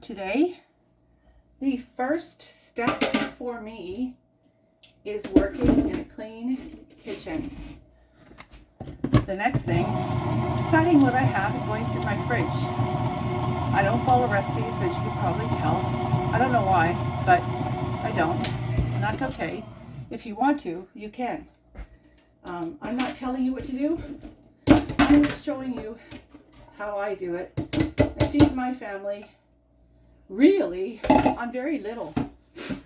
Today, the first step for me is working in a clean kitchen. The next thing, deciding what I have and going through my fridge. I don't follow recipes, as you can probably tell. I don't know why, but I don't, and that's okay. If you want to, you can. I'm not telling you what to do. I'm just showing you how I do it. I feed my family really on very little. It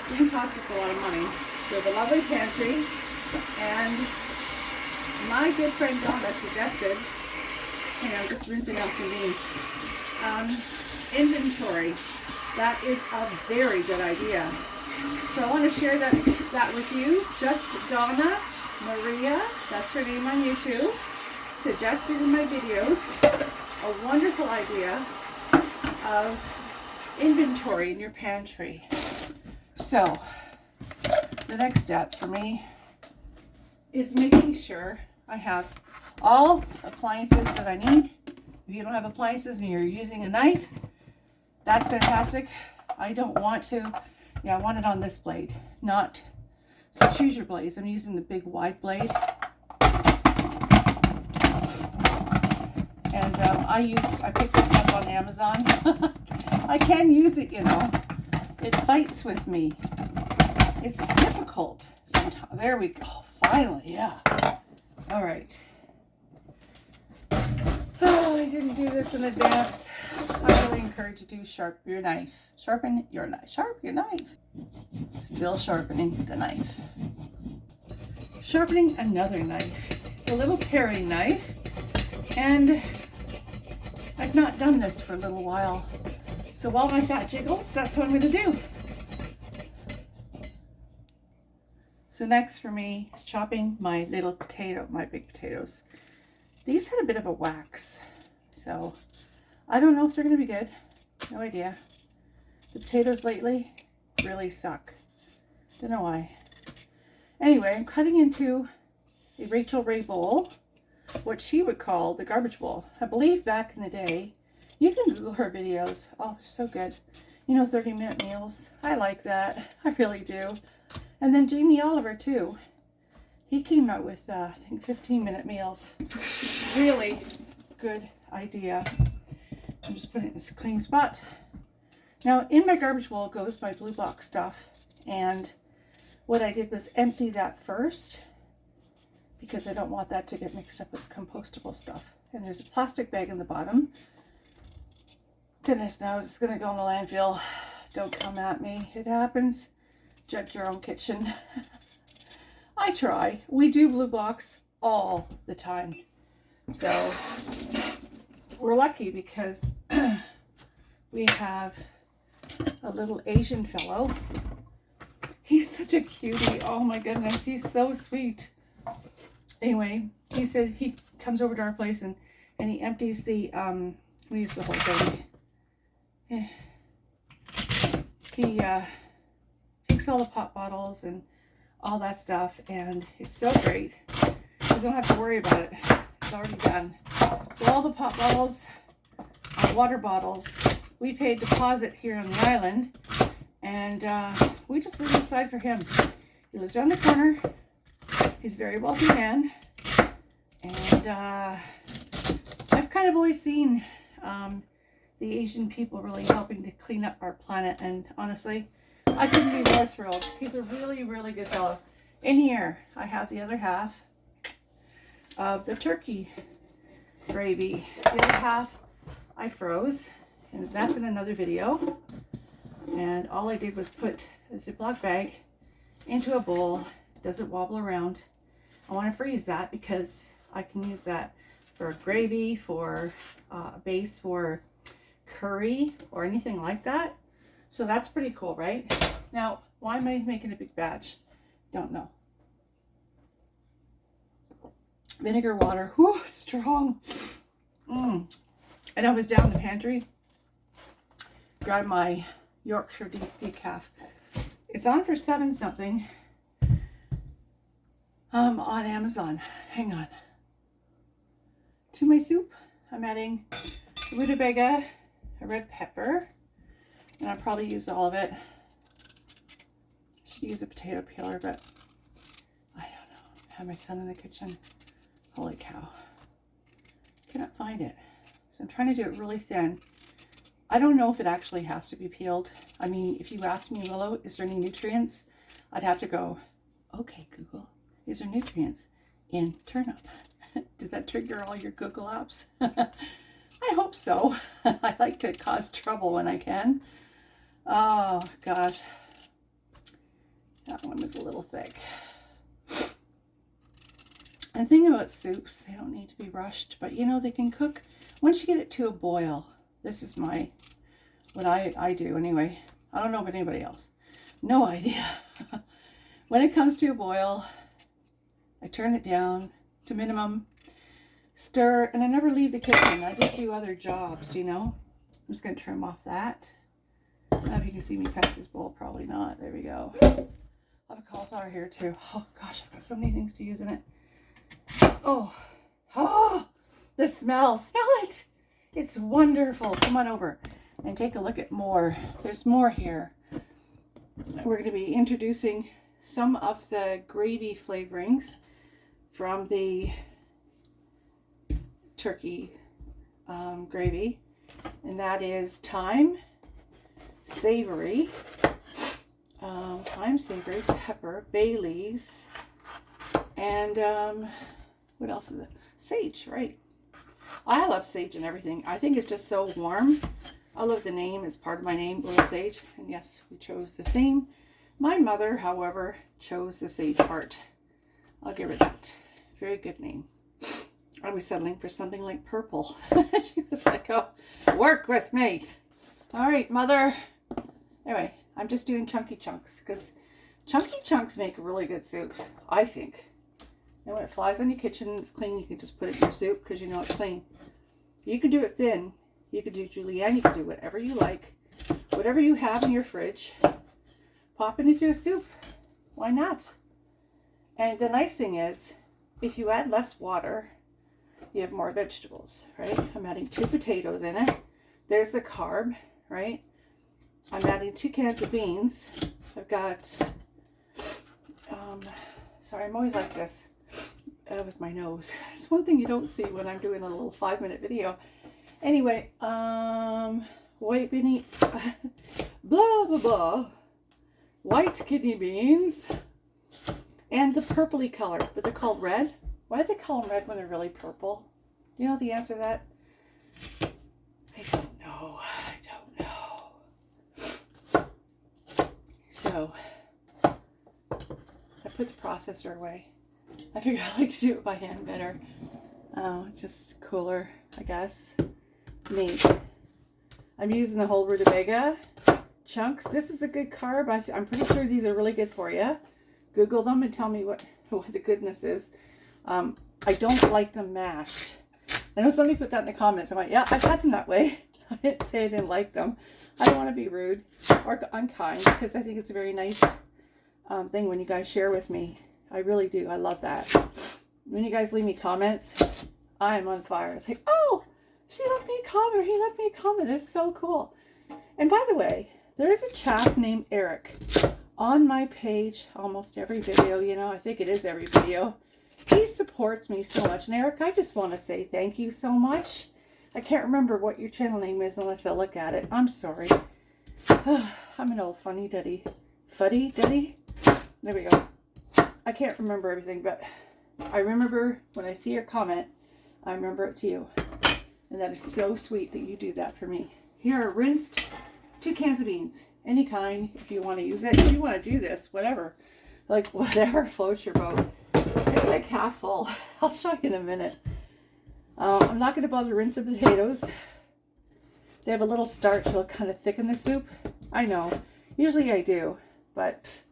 didn't cost us a lot of money. We have a lovely pantry, and my good friend Donna suggested, I'm just rinsing out some beans, inventory. That is a very good idea. So I want to share that with you. Just Donna Maria, that's her name on YouTube, suggested in my videos a wonderful idea of inventory in your pantry. So the next step for me is making sure I have all appliances that I need. If you don't have appliances and you're using a knife, that's fantastic. I don't want to, I want it on this blade, not, so choose your blades. I'm using the big wide blade. And I picked this up on Amazon. I can use it, It fights with me. It's difficult sometimes. There we go. Finally, yeah. All right. Oh, I didn't do this in advance. I really encourage you to sharpen your knife. Sharpen your knife. Sharpen your knife. Still sharpening the knife. Sharpening another knife. It's a little paring knife. And I've not done this for a little while. So while my fat jiggles, that's what I'm going to do. So next for me is chopping my big potatoes. These had a bit of a wax, so I don't know if they're going to be good. No idea. The potatoes lately really suck. Don't know why. Anyway, I'm cutting into a Rachel Ray bowl, what she would call the garbage bowl. I believe back in the day, you can Google her videos. Oh, they're so good. 30-minute meals. I like that. I really do. And then Jamie Oliver, too. He came out with, I think, 15-minute meals. Really good idea. I'm just putting it in this clean spot. Now, in my garbage bowl goes my blue box stuff. And what I did was empty that first, because I don't want that to get mixed up with compostable stuff. And there's a plastic bag in the bottom. Goodness knows it's going to go in the landfill. Don't come at me. It happens. Judge your own kitchen. I try. We do blue box all the time. So we're lucky because we have a little Asian fellow. He's such a cutie. Oh my goodness. He's so sweet. Anyway, he said he comes over to our place and he empties the, we use the whole thing. He takes all the pop bottles and all that stuff, and it's so great. You don't have to worry about it. It's already done. So all the pop bottles, water bottles, we pay deposit here on the island, and we just leave it aside for him. He lives around the corner. He's a very wealthy man, and I've kind of always seen the Asian people really helping to clean up our planet, and honestly, I couldn't be more thrilled. He's a really, really good fellow. In here, I have the other half of the turkey gravy. The other half I froze, and that's in another video. And all I did was put a Ziploc bag into a bowl. It doesn't wobble around. I want to freeze that because I can use that for gravy, for a base for curry, or anything like that. So that's pretty cool, right? Now, why am I making a big batch? Don't know. Vinegar water. Whew, strong. And I was down in the pantry, grabbed my Yorkshire decaf. It's on for $7 something on Amazon. Hang on. To my soup, I'm adding rutabaga, a red pepper, And I probably used all of it. Should use a potato peeler, but I don't know. I have my son in the kitchen. Holy cow. Cannot find it. So I'm trying to do it really thin. I don't know if it actually has to be peeled. I mean, if you asked me, Willow, is there any nutrients? I'd have to go, okay, Google, is there nutrients in turnip? Did that trigger all your Google apps? I hope so. I like to cause trouble when I can. Oh, gosh. That one was a little thick. And the thing about soups, they don't need to be rushed, but you know, they can cook once you get it to a boil. This is what I do anyway. I don't know about anybody else. No idea. When it comes to a boil, I turn it down to minimum, stir, and I never leave the kitchen. I just do other jobs, you know. I'm just going to trim off that. I don't know if you can see me past this bowl. Probably not. There we go. I have a cauliflower here too. Oh gosh, I've got so many things to use in it. Oh, the smell. Smell it. It's wonderful. Come on over and take a look at more. There's more here. We're going to be introducing some of the gravy flavorings from the turkey gravy. And that is thyme, savory, pepper, bay leaves, and what else is it? Sage, right? I love sage and everything. I think it's just so warm. I love the name. It's part of my name, Little Sage. And yes, we chose this name. My mother, however, chose the sage part. I'll give her that. Very good name. I was settling for something like purple. She was like, oh, work with me. All right, Mother. Anyway, I'm just doing chunky chunks because chunky chunks make really good soups, I think. And when it flies on your kitchen and it's clean, you can just put it in your soup because you know it's clean. You can do it thin. You can do julienne. You can do whatever you like. Whatever you have in your fridge, pop it into a soup. Why not? And the nice thing is, if you add less water, you have more vegetables, right? I'm adding 2 potatoes in it. There's the carb, right? I'm adding 2 cans of beans. I've got, sorry, I'm always like this. With my nose. It's one thing you don't see when I'm doing a little 5-minute video. Anyway, white beanie, blah, blah, blah. White kidney beans. And the purpley color, but they're called red. Why do they call them red when they're really purple? Do you know the answer to that? I don't know. So, I put the processor away. I figure I like to do it by hand better. It's just cooler, I guess. Neat. I'm using the whole rutabaga chunks. This is a good carb. I'm pretty sure these are really good for you. Google them and tell me what the goodness is. I don't like them mashed. I know somebody put that in the comments. I'm like, yeah, I've had them that way. I didn't say I didn't like them. I don't want to be rude or unkind because I think it's a very nice thing when you guys share with me. I really do. I love that. When you guys leave me comments, I am on fire. It's like, oh, she left me a comment or he left me a comment. It's so cool. And by the way, there is a chap named Eric on my page almost every video. You know, I think it is every video. He supports me so much. And Eric, I just want to say thank you so much. I can't remember what your channel name is unless I look at it. I'm sorry. I'm an old funny duddy. Fuddy duddy? There we go. I can't remember everything, but I remember when I see your comment, I remember it's you. And that is so sweet that you do that for me. Here are rinsed 2 cans of beans. Any kind, if you want to use it. If you want to do this, whatever. Like, whatever floats your boat. It's like half full. I'll show you in a minute. I'm not going to bother rinsing potatoes. They have a little starch. It'll kind of thicken the soup. I know. Usually I do. But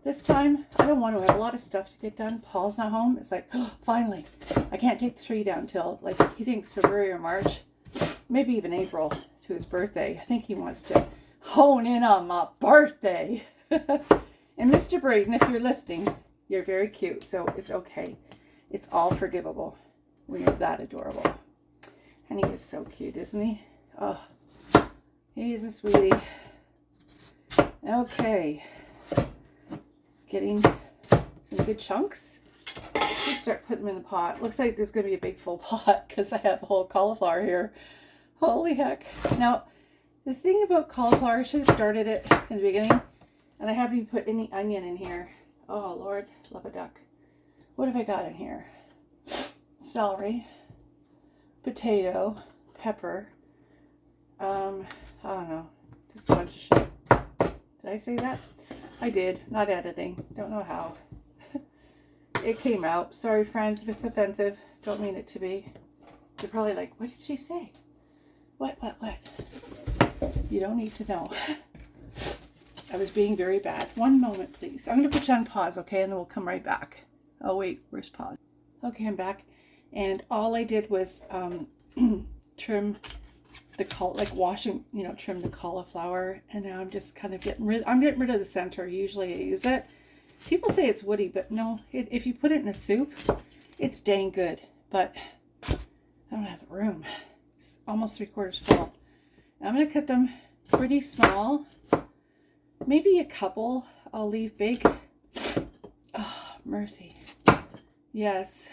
this time, I don't want to have a lot of stuff to get done. Paul's not home. It's like, oh, finally. I can't take the tree down till, like, he thinks February or March. Maybe even April to his birthday. I think he wants to hone in on my birthday. And Mr. Braden, if you're listening, you're very cute. So it's okay. It's all forgivable when you're that adorable. And he is so cute, isn't he? Oh, he's a sweetie. Okay. Getting some good chunks. Let's start putting them in the pot. Looks like there's going to be a big full pot because I have a whole cauliflower here. Holy heck. Now, the thing about cauliflower, I should have started it in the beginning. And I haven't even put any onion in here. Oh, Lord, love a duck. What have I got in here? Celery, potato, pepper. I don't know. Just a bunch of shit. Did I say that? I did. Not editing. Don't know how. It came out. Sorry, friends, if it's offensive. Don't mean it to be. You're probably like, what did she say? What? You don't need to know. I was being very bad. One moment, please. I'm going to put you on pause, okay? And then we'll come right back. Oh, wait. Where's pause? Okay, I'm back. And all I did was trim trim the cauliflower. And now I'm just kind of getting rid of the center. Usually I use it. People say it's woody, but no. If you put it in a soup, it's dang good. But I don't have the room. It's almost 3/4 full. I'm going to cut them pretty small. Maybe a couple I'll leave big. Oh, mercy. Yes.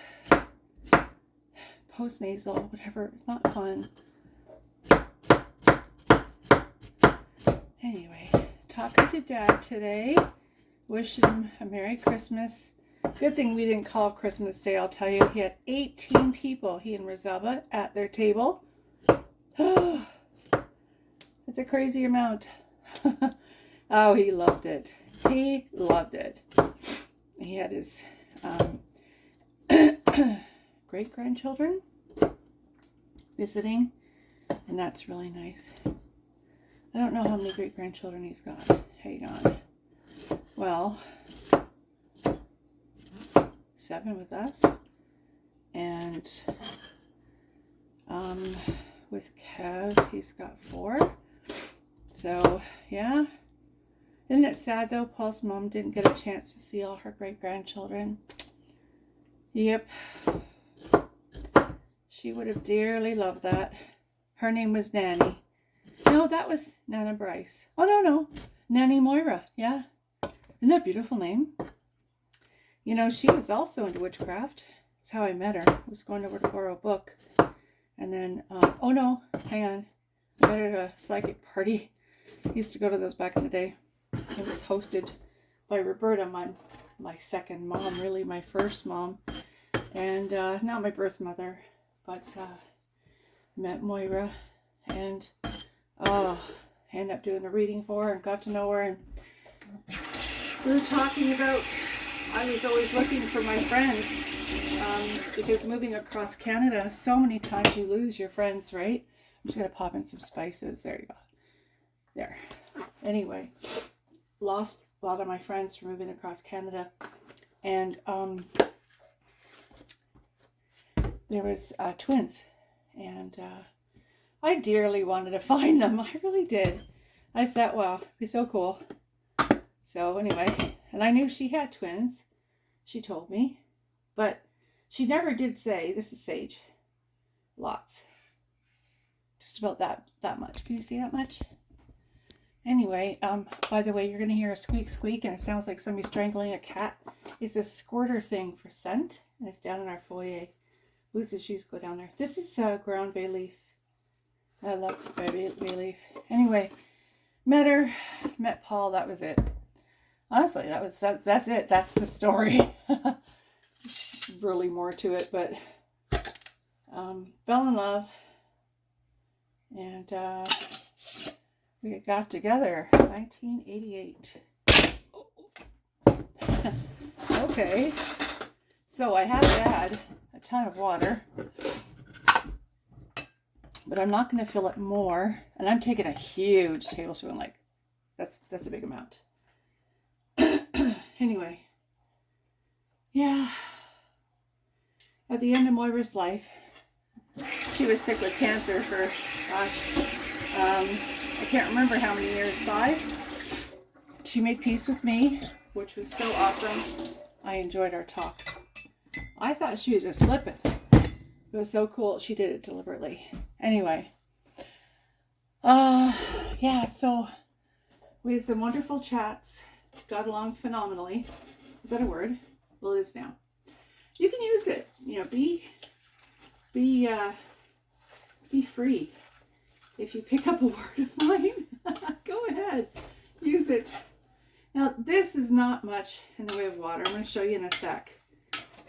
Post-nasal, whatever. It's not fun. Anyway, talking to Dad today. Wish him a Merry Christmas. Good thing we didn't call Christmas Day, I'll tell you. He had 18 people, he and Rosalba, at their table. It's a crazy amount. Oh, he loved it. He loved it. He had his great-grandchildren visiting, and that's really nice. I don't know how many great-grandchildren he's got. Hang on. Well, 7 with us, and with Kev, he's got 4. So, yeah. Isn't it sad, though? Paul's mom didn't get a chance to see all her great-grandchildren. Yep. She would have dearly loved that. Her name was Nanny. No, that was Nana Bryce. Oh, no. Nanny Moira. Yeah. Isn't that a beautiful name? You know, she was also into witchcraft. That's how I met her. I was going over to borrow a book. And then, oh no, hang on. I met her at a psychic party. I used to go to those back in the day. It was hosted by Roberta, my second mom, really my first mom. And not my birth mother, but met Moira. And ended up doing a reading for her and got to know her. And we were talking about, I was always looking for my friends. Because moving across Canada, so many times you lose your friends, right? I'm just going to pop in some spices. There you go. There. Anyway, lost a lot of my friends from moving across Canada. And there was twins. And I dearly wanted to find them. I really did. I thought, wow, it'd be so cool. So anyway, and I knew she had twins. She told me. But she never did say, this is Sage. Lots. Just about that much. Can you see that much? Anyway, by the way, you're going to hear a squeak squeak, and it sounds like somebody strangling a cat. It's a squirter thing for scent, and it's down in our foyer. Boots and shoes go down there. This is ground bay leaf. I love bay leaf. Anyway, met Paul, that was it. Honestly, that's it. That's the story. Really more to it, but fell in love, and we got together 1988. Okay, so I have to add a ton of water, but I'm not going to fill it more, and I'm taking a huge tablespoon, like that's a big amount. Anyway, yeah. At the end of Moira's life, she was sick with cancer for, I can't remember how many years, 5. She made peace with me, which was so awesome. I enjoyed our talk. I thought she was just slipping. It was so cool. She did it deliberately. Anyway, yeah, so We had some wonderful chats. Got along phenomenally. Is that a word? Well, it is now. You can use it. You know, be free. If you pick up a word of mine, go ahead, use it. Now, this is not much in the way of water. I'm going to show you in a sec.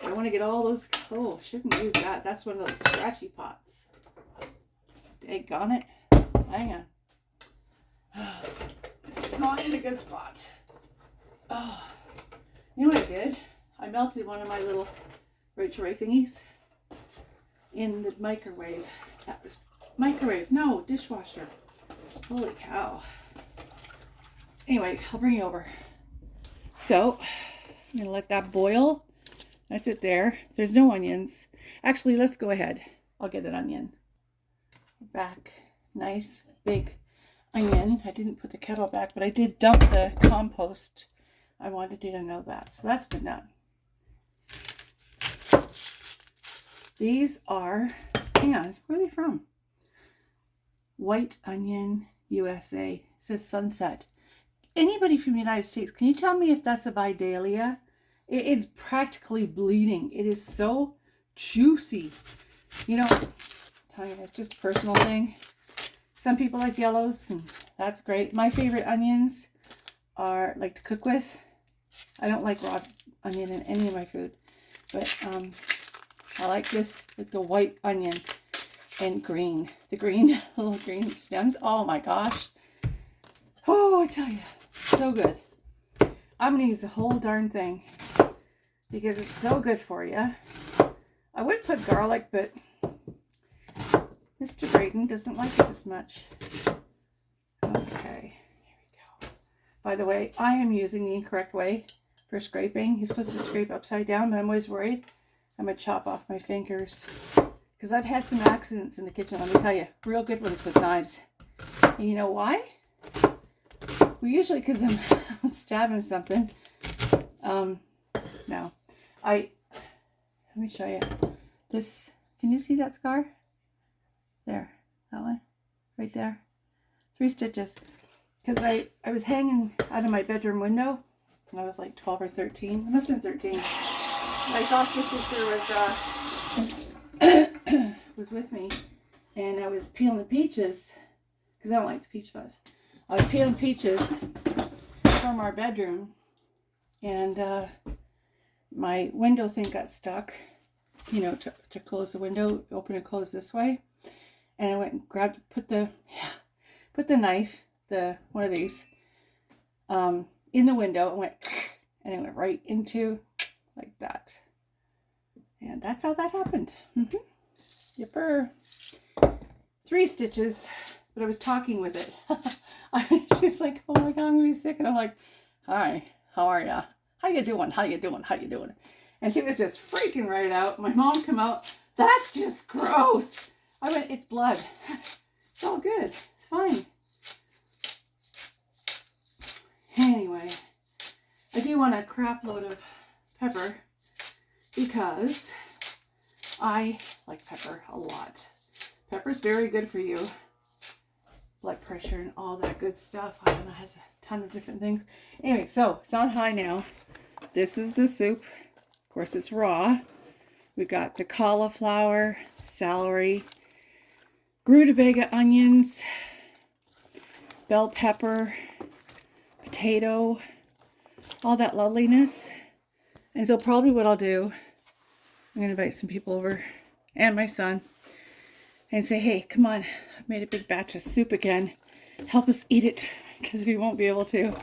I want to get all those. Oh, shouldn't use that. That's one of those scratchy pots. Daggone it. Hang on. This is not in a good spot. Oh, you know what I did? I melted one of my little Rachel Ray thingies in the microwave. That was microwave. No, dishwasher. Holy cow. Anyway, I'll bring you over. So, I'm going to let that boil. That's it there. There's no onions. Actually, let's go ahead. I'll get an onion. Back. Nice, big onion. I didn't put the kettle back, but I did dump the compost. I wanted you to know that. So that's been done. These are, hang on, where are they from? White Onion, USA. It says Sunset. Anybody from the United States, can you tell me if that's a Vidalia? It's practically bleeding. It is so juicy. You know, tell you, it's just a personal thing. Some people like yellows, and that's great. My favorite onions are like to cook with. I don't like raw onion in any of my food, but I like this with the white onion and green. The green, little green stems. Oh my gosh. Oh, I tell you, so good. I'm going to use the whole darn thing because it's so good for you. I would put garlic, but Mr. Braden doesn't like it as much. Okay, here we go. By the way, I am using the incorrect way for scraping. You're supposed to scrape upside down, but I'm always worried I'm going to chop off my fingers. Because I've had some accidents in the kitchen, let me tell you. Real good ones with knives. And you know why? Well, usually because I'm stabbing something. No. Let me show you. This, can you see that scar? There. That one. Right there. 3 stitches. Because I was hanging out of my bedroom window. And I was like 12 or 13. I must have been 13. My foster sister was with me, and I was peeling the peaches because I don't like the peach fuzz. I was peeling peaches from our bedroom, and my window thing got stuck. You know, to close the window, open and close this way, and I went and grabbed, put the knife, one of these, in the window, and it went right into. Like that. And that's how that happened. Yipper. 3 stitches, but I was talking with it. She's like, oh my God, I'm going to be sick. And I'm like, hi, how are ya? How you doing? How you doing? How you doing? And she was just freaking right out. My mom come out, that's just gross. I went, it's blood. It's all good. It's fine. Anyway, I do want a crap load of pepper because I like pepper a lot. Pepper's very good for you. Blood pressure and all that good stuff. I don't know, it has a ton of different things. Anyway, so it's on high now. This is the soup. Of course, it's raw. We've got the cauliflower, celery, rutabaga onions, bell pepper, potato, all that loveliness. And so probably what I'll do, I'm going to invite some people over and my son and say, hey, come on, I've made a big batch of soup again. Help us eat it because we won't be able to.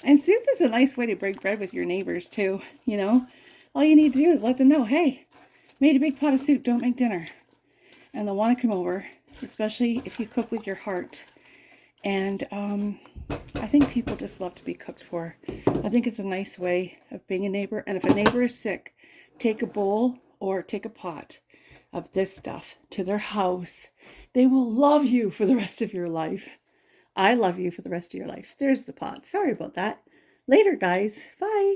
And soup is a nice way to break bread with your neighbors too, you know. All you need to do is let them know, hey, made a big pot of soup, don't make dinner. And they'll want to come over, especially if you cook with your heart. And I think people just love to be cooked for. I think it's a nice way of being a neighbor. And if a neighbor is sick, take a bowl or take a pot of this stuff to their house. They will love you for the rest of your life. I love you for the rest of your life. There's the pot. Sorry about that. Later, guys. Bye.